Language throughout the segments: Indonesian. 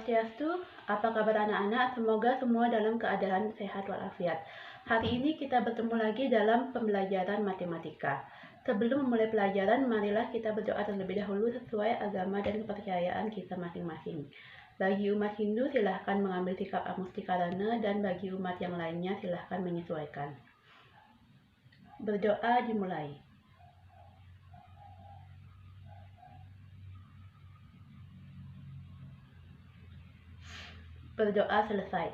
Swastiastu, apa kabar anak-anak? Semoga semua dalam keadaan sehat walafiat. Hari ini kita bertemu lagi dalam pembelajaran matematika. Sebelum memulai pelajaran, marilah kita berdoa terlebih dahulu sesuai agama dan kepercayaan kita masing-masing. Bagi umat Hindu silahkan mengambil sikap amustikarana dan bagi umat yang lainnya silahkan menyesuaikan. Berdoa dimulai. Berdoa selesai.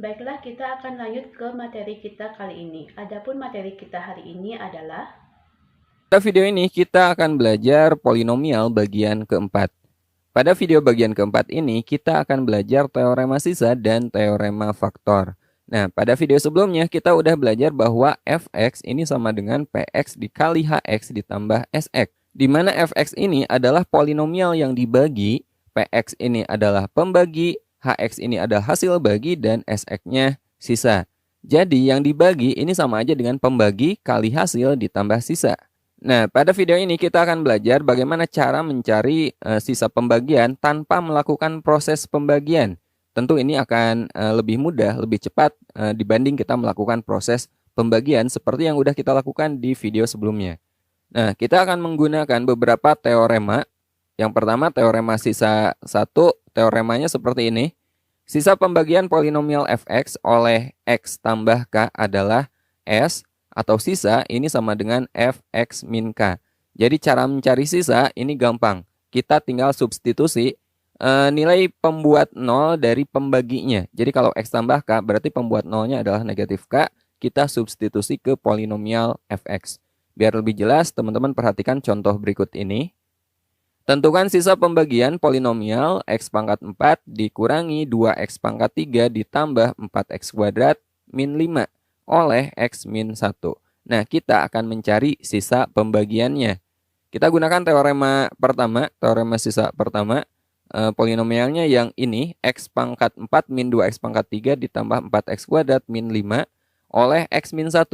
Baiklah, kita akan lanjut ke materi kita kali ini. Adapun materi kita hari ini adalah Pada video ini kita akan belajar polinomial bagian keempat. Pada video bagian keempat ini kita akan belajar teorema sisa dan teorema faktor. Nah, pada video sebelumnya kita udah belajar bahwa fx ini sama dengan px dikali hx ditambah sx. Di mana fx ini adalah polinomial yang dibagi, px ini adalah pembagi, hx ini adalah hasil bagi, dan sx-nya sisa. Jadi yang dibagi ini sama aja dengan pembagi kali hasil ditambah sisa. Nah, pada video ini kita akan belajar bagaimana cara mencari sisa pembagian tanpa melakukan proses pembagian. Tentu ini akan lebih mudah, lebih cepat dibanding kita melakukan proses pembagian seperti yang udah kita lakukan di video sebelumnya. Nah, kita akan menggunakan beberapa teorema. Yang pertama, teorema sisa 1. Teoremanya seperti ini. Sisa pembagian polinomial fx oleh x tambah k adalah s, atau sisa ini sama dengan fx min k. Jadi cara mencari sisa ini gampang. Kita tinggal substitusi nilai pembuat 0 dari pembaginya. Jadi kalau x tambah k berarti pembuat 0-nya adalah negatif k. Kita substitusi ke polinomial fx. Biar lebih jelas, teman-teman perhatikan contoh berikut ini. Tentukan sisa pembagian polinomial x pangkat 4 dikurangi 2x pangkat 3 ditambah 4x kuadrat min 5 oleh x min 1. Nah, kita akan mencari sisa pembagiannya. Kita gunakan teorema pertama, teorema sisa pertama. Polinomialnya yang ini, x pangkat 4 min 2x pangkat 3 ditambah 4x kuadrat min 5 oleh x min 1.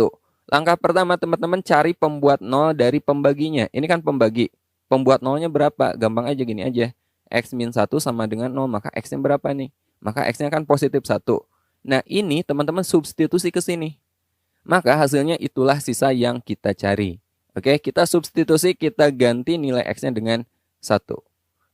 Langkah pertama teman-teman cari pembuat 0 dari pembaginya. Ini kan pembagi. Pembuat 0-nya berapa? Gampang aja, gini aja. X min 1 sama dengan 0, maka X-nya berapa nih? Maka X-nya kan positif 1. Nah, ini teman-teman substitusi ke sini. Maka hasilnya itulah sisa yang kita cari. Oke, kita substitusi, kita ganti nilai X-nya dengan 1.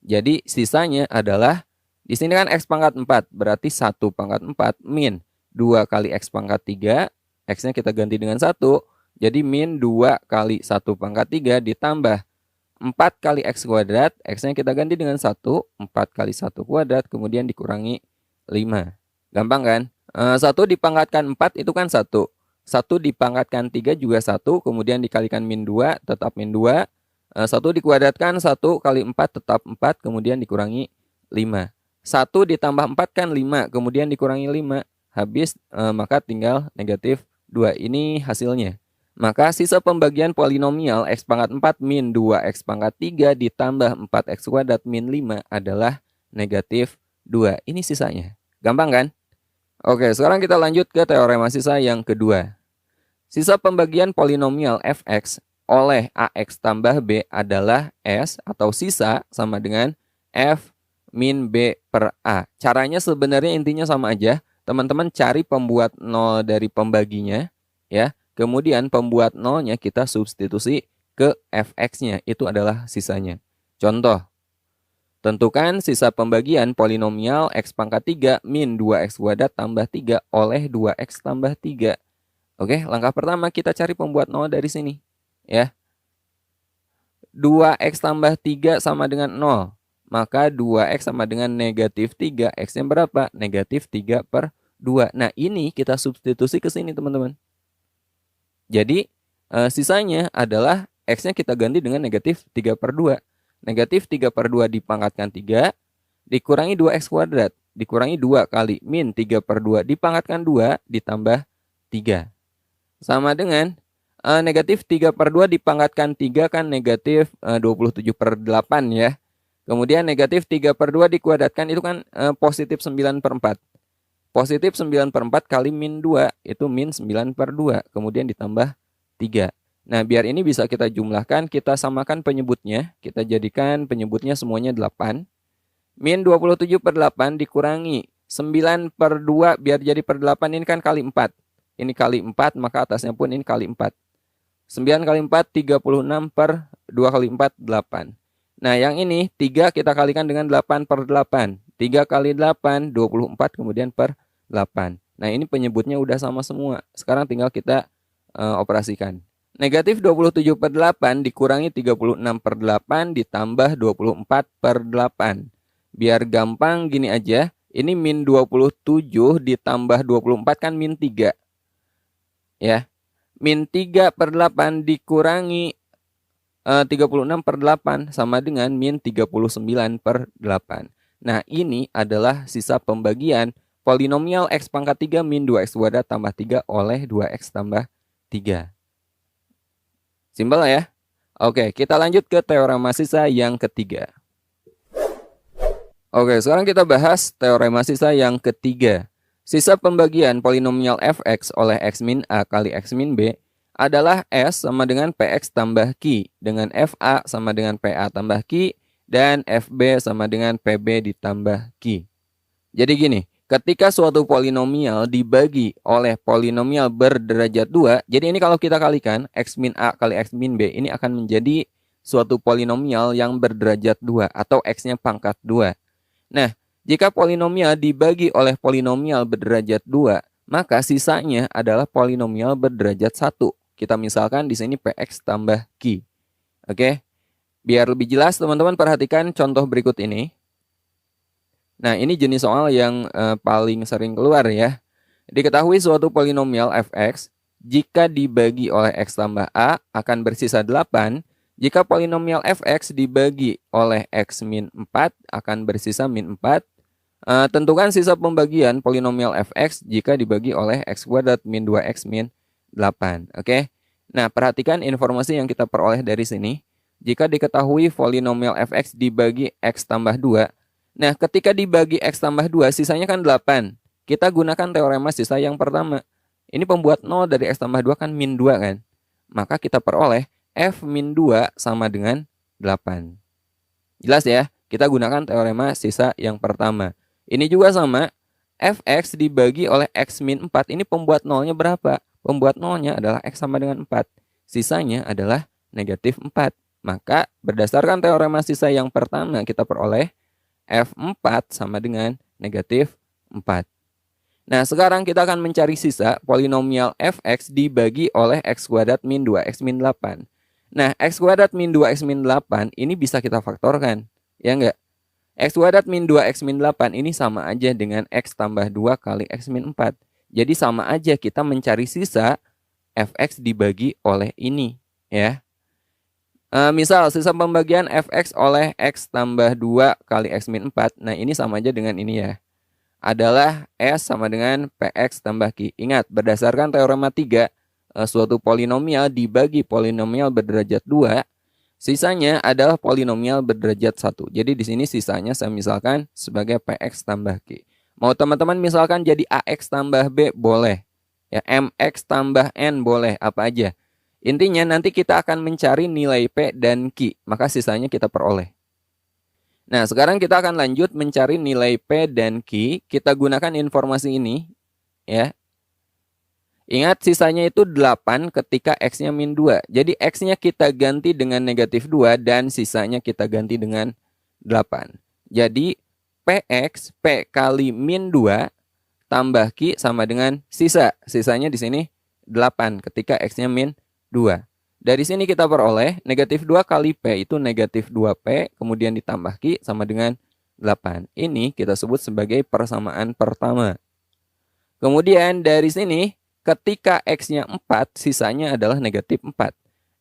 Jadi sisanya adalah, di sini kan X pangkat 4, berarti 1 pangkat 4 min 2 kali X pangkat 3. X-nya kita ganti dengan 1. Jadi min 2 kali 1 pangkat 3 ditambah 4 kali X kuadrat, X-nya kita ganti dengan 1, 4 kali 1 kuadrat, kemudian dikurangi 5. Gampang kan? 1 dipangkatkan 4 itu kan 1. 1 dipangkatkan 3 juga 1, kemudian dikalikan min 2, tetap min 2. 1 dikuadratkan 1 kali 4 tetap 4, kemudian dikurangi 5. 1 ditambah 4 kan 5, kemudian dikurangi 5. Habis, maka tinggal negatif 2. Ini hasilnya. Maka sisa pembagian polinomial x pangkat 4 min 2x pangkat 3 ditambah 4x kuadrat min 5 adalah negatif 2. Ini sisanya. Gampang kan? Oke, sekarang kita lanjut ke teorema sisa yang kedua. Sisa pembagian polinomial fx oleh ax tambah b adalah s, atau sisa sama dengan f min b per a. Caranya sebenarnya intinya sama aja. Teman-teman cari pembuat 0 dari pembaginya, ya. Kemudian pembuat 0-nya kita substitusi ke fx-nya, itu adalah sisanya. Contoh, tentukan sisa pembagian polinomial x pangkat 3 min 2x kuadrat tambah 3 oleh 2x tambah 3. Oke, langkah pertama kita cari pembuat 0 dari sini. Ya. 2x tambah 3 sama dengan 0. Maka 2x sama dengan negatif 3. X-nya berapa? Negatif 3 per 2. Nah, ini kita substitusi ke sini, teman-teman. Jadi sisanya adalah X-nya kita ganti dengan negatif 3 per 2. Negatif 3 per 2 dipangkatkan 3, dikurangi 2X kuadrat. Dikurangi 2 kali min 3 per 2 dipangkatkan 2 ditambah 3. Sama dengan negatif 3 per 2 dipangkatkan 3 kan negatif 27 per 8 ya. Kemudian negatif 3 per 2 dikuadratkan itu kan positif 9 per 4. Positif 9 per 4 kali min 2, itu min 9 per 2. Kemudian ditambah 3. Nah, biar ini bisa kita jumlahkan, kita samakan penyebutnya. Kita jadikan penyebutnya semuanya 8. Min 27 per 8 dikurangi 9 per 2 biar jadi per 8, ini kan kali 4. Ini kali 4, maka atasnya pun ini kali 4. 9 kali 4, 36 per 2 kali 4, 8. Nah, yang ini 3 kita kalikan dengan 8 per 8. 3 kali 8, 24 kemudian per 8. Nah, ini penyebutnya udah sama semua. Sekarang tinggal kita operasikan. Negatif 27 per 8 dikurangi 36 per 8 ditambah 24 per 8. Biar gampang gini aja, ini min 27 ditambah 24 kan min 3. Ya, min 3 per 8 dikurangi 36 per 8 sama dengan min 39 per 8. Nah, ini adalah sisa pembagian polinomial X pangkat 3 min 2X kuadrat tambah 3 oleh 2X tambah 3. Simpel ya? Oke, kita lanjut ke teorema sisa yang ketiga. Oke, sekarang kita bahas teorema sisa yang ketiga. Sisa pembagian polinomial fx oleh x min a kali x min b adalah S sama dengan px tambah Q, dengan fa sama dengan pa tambah Q, dan fb sama dengan pb ditambah Q. Jadi gini, ketika suatu polinomial dibagi oleh polinomial berderajat 2, jadi ini kalau kita kalikan x min a kali x min b, ini akan menjadi suatu polinomial yang berderajat 2 atau x-nya pangkat 2. Nah, jika polinomial dibagi oleh polinomial berderajat 2, maka sisanya adalah polinomial berderajat 1. Kita misalkan di sini px tambah q. Oke. Biar lebih jelas, teman-teman perhatikan contoh berikut ini. Nah, ini jenis soal yang paling sering keluar ya. Diketahui suatu polinomial fx jika dibagi oleh x tambah a akan bersisa 8. Jika polinomial fx dibagi oleh x min 4 akan bersisa min 4. Tentukan sisa pembagian polinomial fx jika dibagi oleh x kuadrat min 2x min 8. Oke. Nah, perhatikan informasi yang kita peroleh dari sini. Jika diketahui polinomial fx dibagi x tambah 2. Nah, ketika dibagi x tambah 2, sisanya kan 8. Kita gunakan teorema sisa yang pertama. Ini pembuat 0 dari x tambah 2 kan min 2 kan. Maka kita peroleh f min 2 sama dengan 8. Jelas ya? Kita gunakan teorema sisa yang pertama. Ini juga sama. Fx dibagi oleh x min 4. Ini pembuat 0-nya berapa? Pembuat 0-nya adalah x sama dengan 4. Sisanya adalah negatif 4. Maka berdasarkan teorema sisa yang pertama kita peroleh f4 sama dengan negatif 4. Nah, sekarang kita akan mencari sisa polinomial fx dibagi oleh x kuadrat min 2x min 8. Nah, x kuadrat min 2x min 8 ini bisa kita faktorkan. Ya enggak? X kuadrat min 2x min 8 ini sama aja dengan x tambah 2 kali x min 4. Jadi sama aja kita mencari sisa fx dibagi oleh ini. Ya. Misal sisa pembagian fx oleh x tambah 2 kali x min 4. Nah, ini sama aja dengan ini ya. Adalah S sama dengan px tambah q. Ingat, berdasarkan teorema 3, suatu polinomial dibagi polinomial berderajat 2, sisanya adalah polinomial berderajat 1. Jadi di sini sisanya saya misalkan sebagai px tambah q. Mau teman-teman misalkan jadi ax tambah b boleh. Ya, mx tambah n boleh, apa aja. Intinya nanti kita akan mencari nilai p dan q, maka sisanya kita peroleh. Nah, sekarang kita akan lanjut mencari nilai p dan q. Kita gunakan informasi ini ya. Ingat sisanya itu 8 ketika x-nya min 2. Jadi x-nya kita ganti dengan negatif 2 dan sisanya kita ganti dengan 8. Jadi px, p kali min 2 tambah q sama dengan sisa. Sisanya di sini 8 ketika x-nya min 2. Dari sini kita peroleh negatif 2 kali p itu negatif 2p, kemudian ditambah q sama dengan 8. Ini kita sebut sebagai persamaan pertama. Kemudian dari sini ketika x-nya 4, sisanya adalah negatif 4.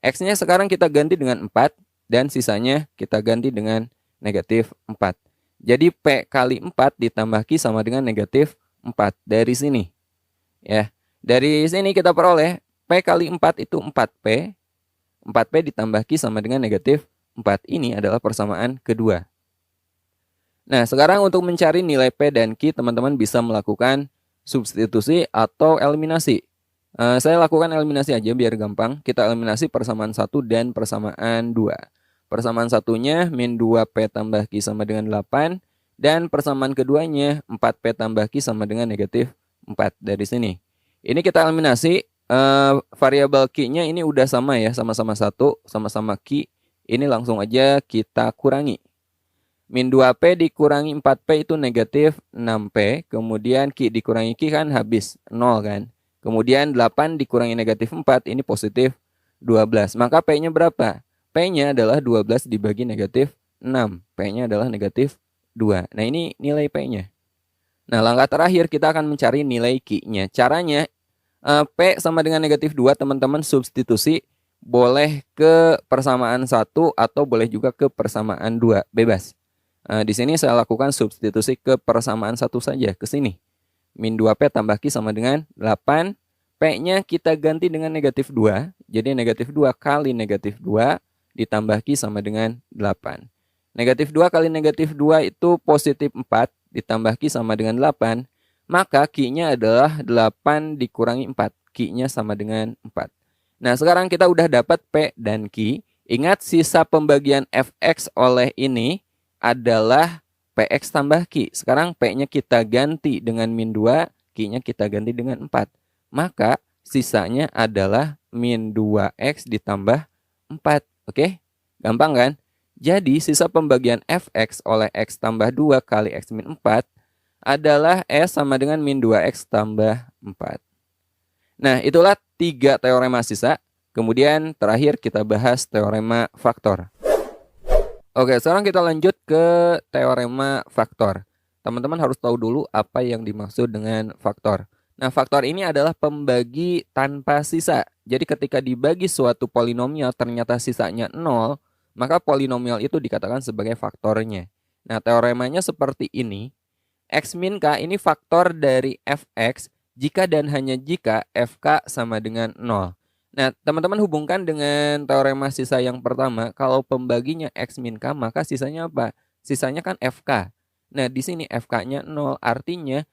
X-nya sekarang kita ganti dengan 4, dan sisanya kita ganti dengan negatif 4. Jadi P kali 4 ditambah Q sama dengan negatif 4 dari sini. Ya, dari sini kita peroleh P kali 4 itu 4P. 4P ditambah Q sama dengan negatif 4. Ini adalah persamaan kedua. Nah, sekarang untuk mencari nilai P dan Q, teman-teman bisa melakukan substitusi atau eliminasi. Saya lakukan eliminasi aja biar gampang. Kita eliminasi persamaan 1 dan persamaan 2. Persamaan satunya min 2P tambah Q sama dengan 8. Dan persamaan keduanya 4P tambah Q sama dengan negatif 4 dari sini. Ini kita eliminasi, variabel Q-nya ini udah sama ya, sama-sama 1, sama-sama Q. Ini langsung aja kita kurangi. Min 2P dikurangi 4P itu negatif 6P. Kemudian Q dikurangi Q kan habis 0 kan. Kemudian 8 dikurangi negatif 4 ini positif 12. Maka P-nya berapa? P-nya adalah 12 dibagi negatif 6. P-nya adalah negatif 2. Nah ini nilai P-nya. Nah langkah terakhir kita akan mencari nilai Q-nya. Caranya P sama dengan negatif 2 teman-teman substitusi. Boleh ke persamaan 1 atau boleh juga ke persamaan 2. Bebas. Di sini saya lakukan substitusi ke persamaan 1 saja. Ke sini. Min 2P tambah Q sama dengan 8. P-nya kita ganti dengan negatif 2. Jadi negatif 2 kali negatif 2 ditambah Q sama dengan 8. Negatif 2 kali negatif 2 itu positif 4 ditambah Q sama dengan 8. Maka Q-nya adalah 8 dikurangi 4. Q-nya sama dengan 4. Nah sekarang kita udah dapat P dan Q. Ingat sisa pembagian Fx oleh ini adalah Px tambah Q. Sekarang P-nya kita ganti dengan min 2. Q-nya kita ganti dengan 4. Maka sisanya adalah min 2x ditambah 4. Oke? Gampang kan? Jadi sisa pembagian Fx oleh x tambah 2 kali x min 4 adalah S sama dengan min 2x tambah 4. Nah itulah 3 teorema sisa. Kemudian terakhir kita bahas teorema faktor. Oke, sekarang kita lanjut ke teorema faktor. Teman-teman harus tahu dulu apa yang dimaksud dengan faktor. Nah, faktor ini adalah pembagi tanpa sisa. Jadi ketika dibagi suatu polinomial ternyata sisanya 0, maka polinomial itu dikatakan sebagai faktornya. Nah, teoremanya seperti ini. X min K ini faktor dari Fx jika dan hanya jika Fk sama dengan 0. Nah, teman-teman hubungkan dengan teorema sisa yang pertama. Kalau pembaginya X min K, maka sisanya apa? Sisanya kan Fk. Nah, di sini Fk-nya 0. Artinya,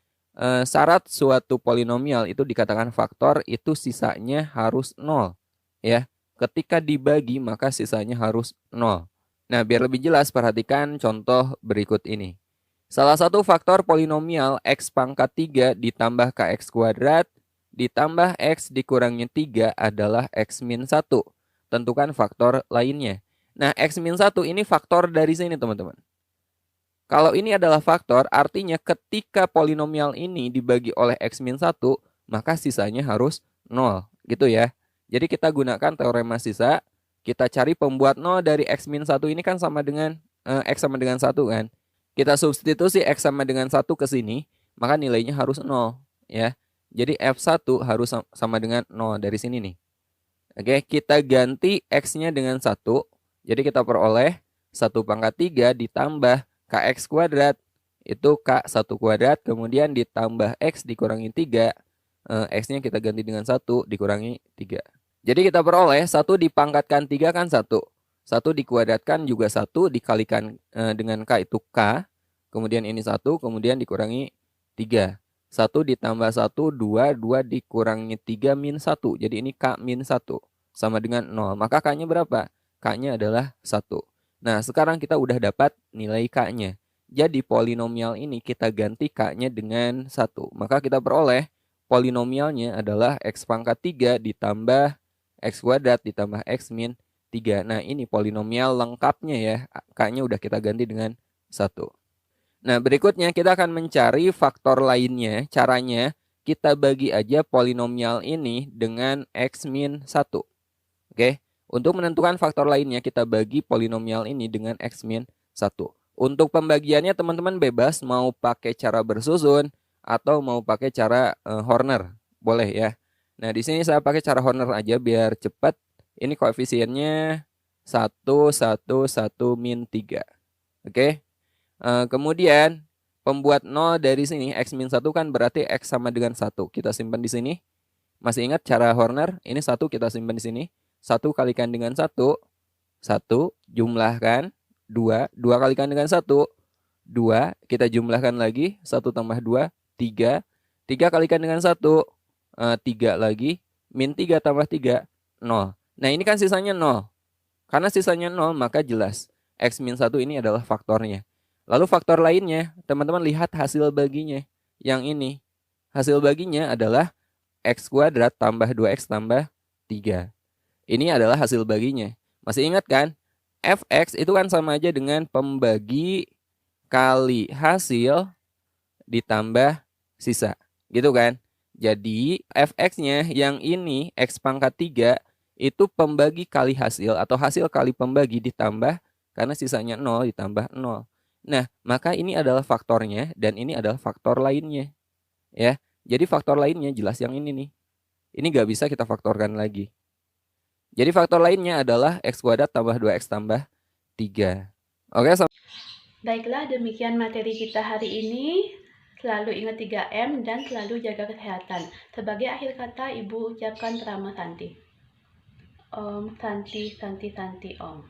syarat suatu polinomial itu dikatakan faktor, itu sisanya harus 0. Ya, ketika dibagi, maka sisanya harus 0. Nah, biar lebih jelas, perhatikan contoh berikut ini. Salah satu faktor polinomial X pangkat 3 ditambah Kx kuadrat ditambah X dikurangi 3 adalah X min 1. Tentukan faktor lainnya. Nah, X min 1 ini faktor dari sini teman-teman. Kalau ini adalah faktor, artinya ketika polinomial ini dibagi oleh X min 1, maka sisanya harus 0. Gitu ya. Jadi kita gunakan teorema sisa. Kita cari pembuat 0 dari X min 1 ini kan sama dengan X sama dengan 1 kan. Kita substitusi X sama dengan 1 ke sini, maka nilainya harus 0. Ya. Jadi F1 harus sama dengan 0 dari sini nih. Oke, kita ganti X-nya dengan 1. Jadi kita peroleh 1 pangkat 3 ditambah Kx kuadrat. Itu K1 kuadrat, kemudian ditambah X dikurangi 3. X-nya kita ganti dengan 1 dikurangi 3. Jadi kita peroleh 1 dipangkatkan 3 kan 1. 1 dikuadratkan juga 1, dikalikan dengan K itu K. Kemudian ini 1, kemudian dikurangi 3. 1 ditambah 1, 2. 2 dikurangi 3 min 1. Jadi ini K min 1. Sama dengan 0. Maka K-nya berapa? K-nya adalah 1. Nah, sekarang kita udah dapat nilai K-nya. Jadi polinomial ini kita ganti K-nya dengan 1. Maka kita peroleh polinomialnya adalah X pangkat 3 ditambah X kuadrat ditambah X min 3. Nah, ini polinomial lengkapnya ya. K-nya udah kita ganti dengan 1. Nah, berikutnya kita akan mencari faktor lainnya. Caranya, kita bagi aja polinomial ini dengan X min 1. Oke, untuk menentukan faktor lainnya, kita bagi polinomial ini dengan X min 1. Untuk pembagiannya, teman-teman bebas mau pakai cara bersusun atau mau pakai cara Horner. Boleh ya. Nah, di sini saya pakai cara Horner aja biar cepat. Ini koefisiennya 1, 1, 1, min 3. Oke. Kemudian pembuat 0 dari sini X min 1 kan berarti X sama dengan 1. Kita simpan di sini. Masih ingat cara Horner? Ini 1 kita simpan di sini. 1 kalikan dengan 1. 1 jumlahkan 2. 2 kalikan dengan 1. 2. Kita jumlahkan lagi. 1 tambah 2. 3. 3 kalikan dengan 1. 3 lagi. Min 3 tambah 3. 0. Nah ini kan sisanya 0. Karena sisanya 0 maka jelas X min 1 ini adalah faktornya. Lalu faktor lainnya, teman-teman lihat hasil baginya. Yang ini, hasil baginya adalah X kuadrat tambah 2X tambah 3. Ini adalah hasil baginya. Masih ingat kan? Fx itu kan sama aja dengan pembagi kali hasil ditambah sisa. Gitu kan? Jadi Fx-nya yang ini X pangkat 3 itu pembagi kali hasil atau hasil kali pembagi ditambah karena sisanya 0 ditambah 0. Nah, maka ini adalah faktornya dan ini adalah faktor lainnya. Ya, jadi faktor lainnya jelas yang ini nih. Ini nggak bisa kita faktorkan lagi. Jadi faktor lainnya adalah X kuadrat tambah 2X tambah 3. Oke, Baiklah, demikian materi kita hari ini. Selalu ingat 3M dan selalu jaga kesehatan. Sebagai akhir kata, Ibu ucapkan Prama Santi. Om Santi Santi Santi Om.